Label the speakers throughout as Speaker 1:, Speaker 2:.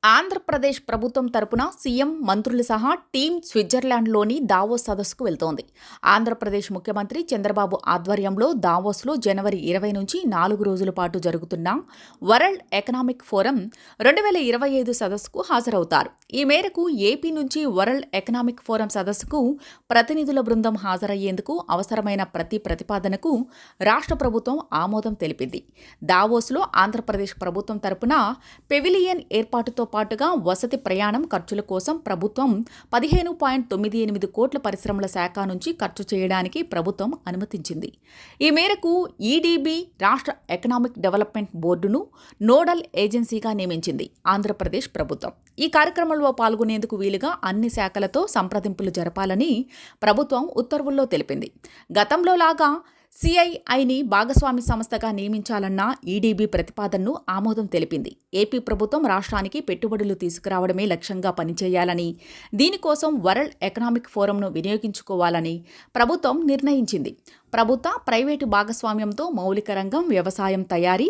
Speaker 1: ఆంధ్రప్రదేశ్ ప్రభుత్వం తరపున సీఎం, మంత్రులు సహా టీం స్విట్జర్లాండ్లోని దావోస్ సదస్సుకు వెళ్తోంది. ఆంధ్రప్రదేశ్ ముఖ్యమంత్రి చంద్రబాబు ఆధ్వర్యంలో దావోస్లో జనవరి 20 నుంచి 4 రోజుల పాటు జరుగుతున్న వరల్డ్ ఎకనామిక్ ఫోరం 2025 సదస్సుకు హాజరవుతారు. ఈ మేరకు ఏపీ నుంచి వరల్డ్ ఎకనామిక్ ఫోరం సదస్సుకు ప్రతినిధుల బృందం హాజరయ్యేందుకు అవసరమైన ప్రతి ప్రతిపాదనకు రాష్ట్ర ప్రభుత్వం ఆమోదం తెలిపింది. దావోస్లో ఆంధ్రప్రదేశ్ ప్రభుత్వం తరపున పెవిలియన్ ఏర్పాటుతో పాటుగా వసతి ప్రయాణం ఖర్చుల కోసం ప్రభుత్వం 15.98 కోట్ల పరిశ్రమల శాఖ నుంచి ఖర్చు చేయడానికి ప్రభుత్వం అనుమతించింది. ఈ మేరకు ఈడీబీ రాష్ట్ర ఎకనామిక్ డెవలప్మెంట్ బోర్డును నోడల్ ఏజెన్సీగా నియమించింది ఆంధ్రప్రదేశ్ ప్రభుత్వం. ఈ కార్యక్రమంలో పాల్గొనేందుకు వీలుగా అన్ని శాఖలతో సంప్రదింపులు జరపాలని ప్రభుత్వం ఉత్తర్వుల్లో తెలిపింది. గతంలో లాగా సిఐఐని భాగస్వామి సంస్థగా నియమించాలన్న ఈడీబీ ప్రతిపాదనను ఆమోదం తెలిపింది. ఏపీ ప్రభుత్వం రాష్ట్రానికి పెట్టుబడులు తీసుకురావడమే లక్ష్యంగా పనిచేయాలని, దీనికోసం వరల్డ్ ఎకనామిక్ ఫోరంను వినియోగించుకోవాలని ప్రభుత్వం నిర్ణయించింది. ప్రభుత్వ, ప్రైవేటు భాగస్వామ్యంతో మౌలిక రంగం, వ్యవసాయం, తయారీ,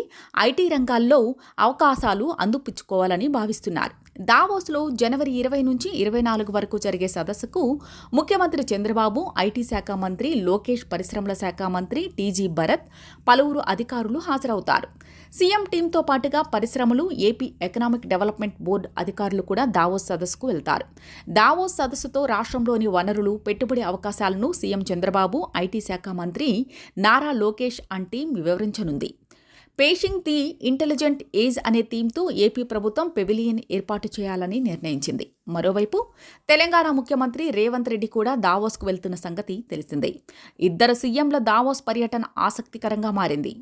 Speaker 1: ఐటీ రంగాల్లో అవకాశాలు అందిపుచ్చుకోవాలని భావిస్తున్నారు. దావోస్లో జనవరి 20 నుంచి 24 వరకు జరిగే సదస్సుకు ముఖ్యమంత్రి చంద్రబాబు, ఐటీ శాఖ మంత్రి లోకేష్, పరిశ్రమల శాఖ మంత్రి టీజీ భరత్, పలువురు అధికారులు హాజరవుతారు. సీఎం టీంతో పాటుగా పరిశ్రమలు, ఏపీ ఎకనామిక్ డెవలప్మెంట్ బోర్డు అధికారులు కూడా దావోస్ సదస్సుకు వెళ్తారు. దావోస్ సదస్సుతో రాష్ట్రంలోని వనరులు, పెట్టుబడి అవకాశాలను సీఎం చంద్రబాబు, ఐటీ శాఖ మంత్రి నారా లోకేష్ అండ్ టీం వివరించనుంది. పేషింగ్ ది ఇంటెలిజెంట్ ఏజ్ అనే థీమ్తో ఏపీ ప్రభుత్వం పెవిలియన్ ఏర్పాటు చేయాలని నిర్ణయించింది. మరోవైపు తెలంగాణ ముఖ్యమంత్రి రేవంత్ రెడ్డి కూడా దావోస్కు వెళ్తున్న సంగతి తెలిసిందే. ఇద్దరు సీఎంల దావోస్ పర్యటన ఆసక్తికరంగా మారింది.